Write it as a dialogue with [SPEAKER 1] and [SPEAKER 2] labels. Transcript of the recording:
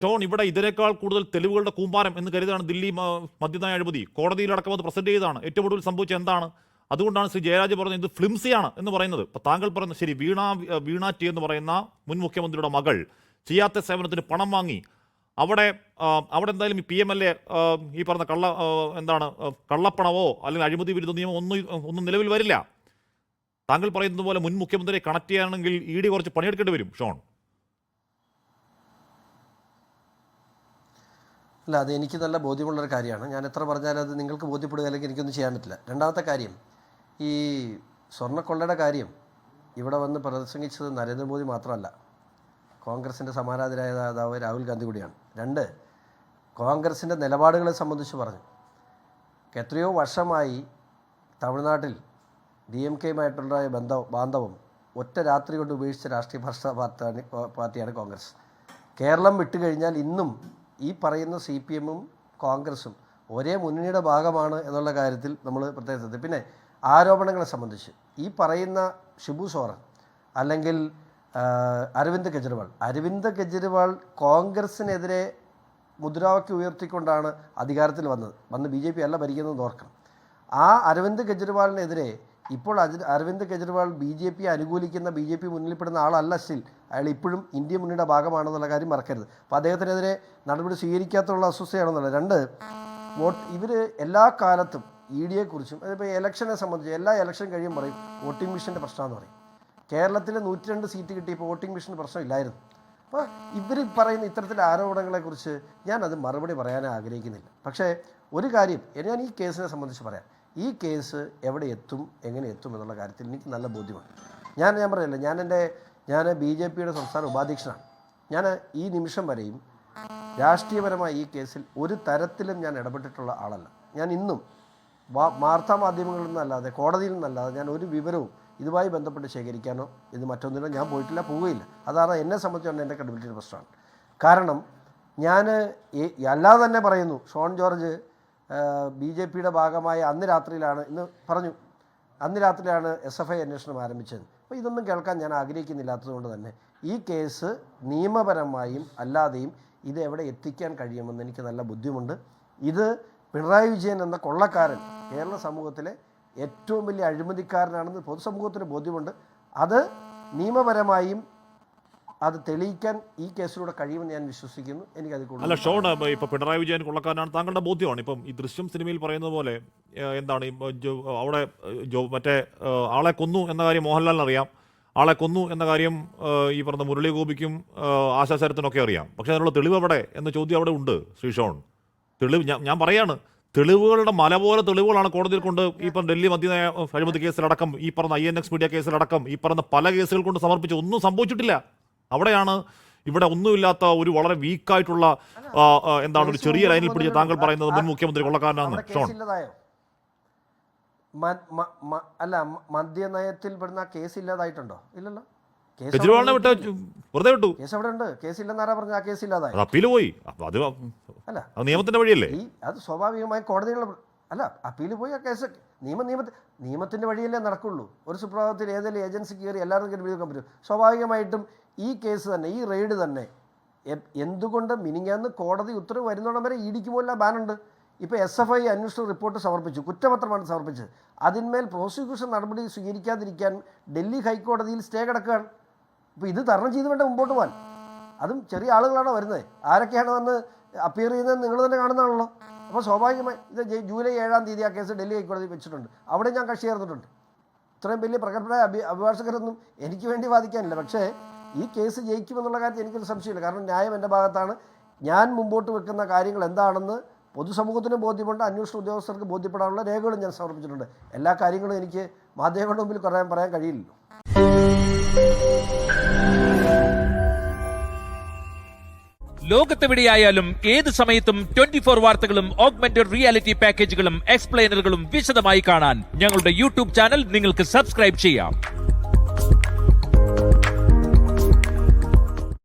[SPEAKER 1] Sean, ഇവിടെ ഇതിനേക്കാൾ കൂടുതൽ തെളിവുകളുടെ കൂമ്പാരം എന്ന് കരുതാണ് ദില്ലി മദ്യനയ അഴിമതി. കോടതിയിലടക്കം അത് പ്രസന്റ് ചെയ്തതാണ്. ഏറ്റവും കൂടുതൽ സംഭവിച്ചത് എന്താണ്? അതുകൊണ്ടാണ് ശ്രീ ജയരാജ് പറഞ്ഞത് ഇത് ഫ്ലിംസിയാണ് എന്ന് പറയുന്നത്. ഇപ്പം താങ്കൾ പറയുന്നത് ശരി, വീണ ടി എന്ന് പറയുന്ന മുൻ മുഖ്യമന്ത്രിയുടെ മകൾ ചെയ്യാത്ത സേവനത്തിന് പണം വാങ്ങി. അവിടെ എന്തായാലും ഈ PMLA ഈ പറഞ്ഞ കള്ളപ്പണമോ അല്ലെങ്കിൽ അഴിമതി വിരുദ്ധ നിയമം ഒന്നും നിലവിൽ വരില്ല. താങ്കൾ പറയുന്നത് പോലെ മുൻ മുഖ്യമന്ത്രിയെ കണക്ട് ചെയ്യാണെങ്കിൽ ED കുറച്ച് പണിയെടുക്കേണ്ടി വരും. ഷോൺ,
[SPEAKER 2] അല്ല, അത് എനിക്ക് നല്ല ബോധ്യമുള്ളൊരു കാര്യമാണ്. ഞാൻ എത്ര പറഞ്ഞാലും അത് നിങ്ങൾക്ക് ബോധ്യപ്പെടുക അല്ലെങ്കിൽ എനിക്കൊന്നും ചെയ്യാൻ പറ്റില്ല. രണ്ടാമത്തെ കാര്യം, ഈ സ്വർണ്ണക്കൊള്ളയുടെ കാര്യം ഇവിടെ വന്ന് പ്രസംഗിച്ചത് നരേന്ദ്രമോദി മാത്രമല്ല, കോൺഗ്രസിൻ്റെ സമാനാധിരായ നേതാവ് രാഹുൽ ഗാന്ധി കൂടിയാണ്. രണ്ട്, കോൺഗ്രസിൻ്റെ നിലപാടുകളെ സംബന്ധിച്ച് പറഞ്ഞു. എത്രയോ വർഷമായി തമിഴ്നാട്ടിൽ DMK-യുമായിട്ടുള്ള ബാന്ധവം ഒറ്റ രാത്രി കൊണ്ട് ഉപേക്ഷിച്ച രാഷ്ട്രീയ പാർട്ടിയാണ് കോൺഗ്രസ്. കേരളം വിട്ടുകഴിഞ്ഞാൽ ഇന്നും ഈ പറയുന്ന CPM-ഉം കോൺഗ്രസും ഒരേ മുന്നണിയുടെ ഭാഗമാണ് എന്നുള്ള കാര്യത്തിൽ നമ്മൾ പ്രത്യേകം ശ്രദ്ധിക്കും. പിന്നെ ആരോപണങ്ങളെ സംബന്ധിച്ച് ഈ പറയുന്ന ഷിബു സോറൻ അല്ലെങ്കിൽ അരവിന്ദ് കെജ്രിവാൾ കോൺഗ്രസിനെതിരെ മുദ്രാവാക്യം ഉയർത്തിക്കൊണ്ടാണ് അധികാരത്തിൽ വന്ന് BJP അല്ല ഭരിക്കുന്നത് ഓർക്കണം. ആ അരവിന്ദ് കെജ്രിവാളിനെതിരെ ഇപ്പോൾ അരവിന്ദ് കെജ്രിവാൾ BJP അനുകൂലിക്കുന്ന BJP മുന്നിൽപ്പെടുന്ന ആളല്ല. സ്റ്റിൽ അയാൾ ഇപ്പോഴും ഇന്ത്യ മുന്നണിയുടെ ഭാഗമാണെന്നുള്ള കാര്യം മറക്കരുത്. അപ്പോൾ അദ്ദേഹത്തിനെതിരെ നടപടി സ്വീകരിക്കാത്തുള്ള അസ്വസ്ഥയാണെന്നുള്ളത്. രണ്ട്, ഇവർ എല്ലാ കാലത്തും ED-യെക്കുറിച്ചും അതിപ്പോൾ ഇലക്ഷനെ സംബന്ധിച്ച് എല്ലാ ഇലക്ഷൻ കഴിയും പറയും വോട്ടിംഗ് മെഷീൻ്റെ പ്രശ്നമെന്ന് പറയും. കേരളത്തിൽ 102 സീറ്റ് കിട്ടിയപ്പോൾ വോട്ടിംഗ് മെഷീൻ പ്രശ്നമില്ലായിരുന്നു. അപ്പോൾ ഇവർ പറയുന്ന ഇത്തരത്തിലെ ആരോപണങ്ങളെക്കുറിച്ച് ഞാനത് മറുപടി പറയാൻ ആഗ്രഹിക്കുന്നില്ല. പക്ഷേ ഒരു കാര്യം ഞാൻ ഈ കേസിനെ സംബന്ധിച്ച് പറയാം. ഈ കേസ് എവിടെ എത്തും, എങ്ങനെ എത്തും എന്നുള്ള കാര്യത്തിൽ എനിക്ക് നല്ല ബോധ്യമാണ്. ഞാൻ പറയില്ല, ഞാൻ BJP-യുടെ സംസ്ഥാന ഉപാധ്യക്ഷനാണ്. ഞാൻ ഈ നിമിഷം വരെയും രാഷ്ട്രീയപരമായി ഈ കേസിൽ ഒരു തരത്തിലും ഞാൻ ഇടപെട്ടിട്ടുള്ള ആളല്ല. ഞാൻ ഇന്നും വാർത്താമാധ്യമങ്ങളിൽ നിന്നല്ലാതെ കോടതിയിൽ നിന്നല്ലാതെ ഞാൻ ഒരു വിവരവും ഇതുമായി ബന്ധപ്പെട്ട് ശേഖരിക്കാനോ ഇത് മറ്റൊന്നിനോ ഞാൻ പോവുകയില്ല. അതാണ് എന്നെ സംബന്ധിച്ചുകൊണ്ട് എൻ്റെ ക്രെഡിബിലിറ്റിയുടെ പ്രശ്നമാണ്. കാരണം ഞാൻ അല്ലാതെ തന്നെ പറയുന്നു, ഷോൺ ജോർജ് BJP-യുടെ ഭാഗമായ അന്ന് രാത്രിയിലാണ് SFI അന്വേഷണം ആരംഭിച്ചത്. അപ്പോൾ ഇതൊന്നും കേൾക്കാൻ ഞാൻ ആഗ്രഹിക്കുന്നില്ലാത്തതുകൊണ്ട് തന്നെ ഈ കേസ് നിയമപരമായും അല്ലാതെയും ഇത് എവിടെ എത്തിക്കാൻ കഴിയുമെന്ന് എനിക്ക് നല്ല ബുദ്ധിമുണ്ട്. ഇത് പിണറായി വിജയൻ എന്ന കൊള്ളക്കാരൻ കേരള സമൂഹത്തിലെ ഏറ്റവും വലിയ അഴിമതിക്കാരനാണെന്ന് പൊതുസമൂഹത്തിന് ബോധ്യമുണ്ട്. അത് നിയമപരമായും അത് തെളിയിക്കാൻ ഈ കേസിലൂടെ കഴിയുമെന്ന് ഞാൻ വിശ്വസിക്കുന്നു. എനിക്കത്
[SPEAKER 1] അല്ല ഷോൺ, ഇപ്പോൾ പിണറായി വിജയൻ കൊള്ളക്കാരനാണ് താങ്കളുടെ ബോധ്യമാണ്. ഇപ്പം ഈ ദൃശ്യം സിനിമയിൽ പറയുന്നത് പോലെ എന്താണ് അവിടെ മറ്റേ ആളെ കൊന്നു എന്ന കാര്യം മോഹൻലാലിന് അറിയാം, ആളെ കൊന്നു എന്ന കാര്യം ഈ പറഞ്ഞ മുരളി ഗോപിക്കും ആശാശരത്തിനൊക്കെ അറിയാം. പക്ഷേ അതിനുള്ള തെളിവ് എവിടെ എന്ന ചോദ്യം അവിടെ ഉണ്ട്. ശ്രീ ഷോൺ, തെളിവ് ഞാൻ പറയാണ്, തെളിവുകളുടെ മല പോലെ തെളിവുകളാണ് കോടതിയിൽ കൊണ്ട് ഈ പറഞ്ഞ ഡൽഹി മദ്യനയ അഴിമതി കേസിലടക്കം, ഈ പറഞ്ഞ INX മീഡിയ കേസിലടക്കം, ഈ പറഞ്ഞ പല കേസുകൾ കൊണ്ട് സമർപ്പിച്ച് ഒന്നും സംഭവിച്ചിട്ടില്ല. അവിടെയാണ് ഇവിടെ ഒന്നുമില്ലാത്ത ഒരു വളരെ വീക്കായിട്ടുള്ള എന്താണ് ഒരു ചെറിയ ലൈനിൽ പിടിച്ച് താങ്കൾ പറയുന്നത് മുൻ മുഖ്യമന്ത്രി കൊള്ളക്കാരനാണ്. ഷോൺ,
[SPEAKER 2] അല്ല, മദ്യനയത്തിൽ പെടുന്ന കേസ് ഇല്ലാതായിട്ടുണ്ടോ? ഇല്ലല്ലോ.
[SPEAKER 1] കെജ്രിവാളിനെ വിട്ട് വെറുതെ വിട്ടു.
[SPEAKER 2] കേസ് അവിടെ ഉണ്ട്. കേസില്ലെന്നാരാ പറഞ്ഞ? ആ കേസ് ഇല്ലാതായി,
[SPEAKER 1] അപ്പീൽ പോയി. അത്
[SPEAKER 2] അല്ല,
[SPEAKER 1] നിയമത്തിന്റെ വഴിയല്ലേ?
[SPEAKER 2] അത് സ്വാഭാവികമായി കോടതികളുടെ അല്ല, അപ്പീൽ പോയി. ആ കേസ് നിയമത്തിന്റെ വഴിയല്ലേ നടക്കുള്ളൂ. ഒരു സുപ്രഭാതത്തിൽ ഏതെങ്കിലും ഏജൻസി കയറി എല്ലാവരും കണ്ടുപിടിക്കാൻ പറ്റും. സ്വാഭാവികമായിട്ടും ഈ കേസ് തന്നെ, ഈ റെയ്ഡ് തന്നെ എന്തുകൊണ്ട് മിനിങ്ങാന്ന് കോടതി ഉത്തരവ് വരുന്നോളം വരെ ED-ക്ക് പോലുള്ള ബാനുണ്ട്. ഇപ്പോൾ SFI അന്വേഷണ റിപ്പോർട്ട് സമർപ്പിച്ചു, കുറ്റപത്രമാണ് സമർപ്പിച്ചത്. അതിന്മേൽ പ്രോസിക്യൂഷൻ നടപടി സ്വീകരിക്കാതിരിക്കാൻ ഡൽഹി ഹൈക്കോടതിയിൽ സ്റ്റേ കിടക്കുകയാണ്. അപ്പോൾ ഇത് തരണം ചെയ്ത് വേണ്ട മുമ്പോട്ട് പോകാൻ. അതും ചെറിയ ആളുകളാണോ വരുന്നത്? ആരൊക്കെയാണ് വന്ന് അപ്പിയർ ചെയ്യുന്നത് നിങ്ങൾ തന്നെ കാണുന്നതാണല്ലോ. അപ്പോൾ സ്വാഭാവികമായി ഇത് ജൂലൈ 7-ാം തീയതി ആ കേസ് ഡൽഹി ഹൈക്കോടതി വെച്ചിട്ടുണ്ട്. അവിടെ ഞാൻ കക്ഷി ചേർന്നിട്ടുണ്ട്. ഇത്രയും വലിയ പ്രഗത്ഭരായ അഭിഭാഷകരൊന്നും എനിക്ക് വേണ്ടി വാദിക്കാനില്ല. പക്ഷേ ഈ കേസ് ജയിക്കുമെന്നുള്ള കാര്യത്തിൽ എനിക്കൊരു സംശയമില്ല. കാരണം ന്യായം എൻ്റെ ഭാഗത്താണ്. ഞാൻ മുമ്പോട്ട് വെക്കുന്ന കാര്യങ്ങൾ എന്താണെന്ന് പൊതുസമൂഹത്തിന് ബോധ്യമുണ്ട്, അന്വേഷണ ഉദ്യോഗസ്ഥർക്ക് ബോധ്യപ്പെടാനുള്ള രേഖകളും ഞാൻ സമർപ്പിച്ചിട്ടുണ്ട്. എല്ലാ കാര്യങ്ങളും എനിക്ക് മാധ്യമങ്ങളുടെ മുമ്പിൽ പറയാൻ കഴിയില്ലല്ലോ.
[SPEAKER 3] ലോകത്തെവിടെയായാലും ഏത് സമയത്തും 24 വാർത്തകളും ഓഗ്മെന്റഡ് റിയാലിറ്റി പാക്കേജുകളും എക്സ്പ്ലെയിനറുകളും വിശദമായി കാണാൻ ഞങ്ങളുടെ YouTube ചാനൽ നിങ്ങൾക്ക് സബ്സ്ക്രൈബ് ചെയ്യാം.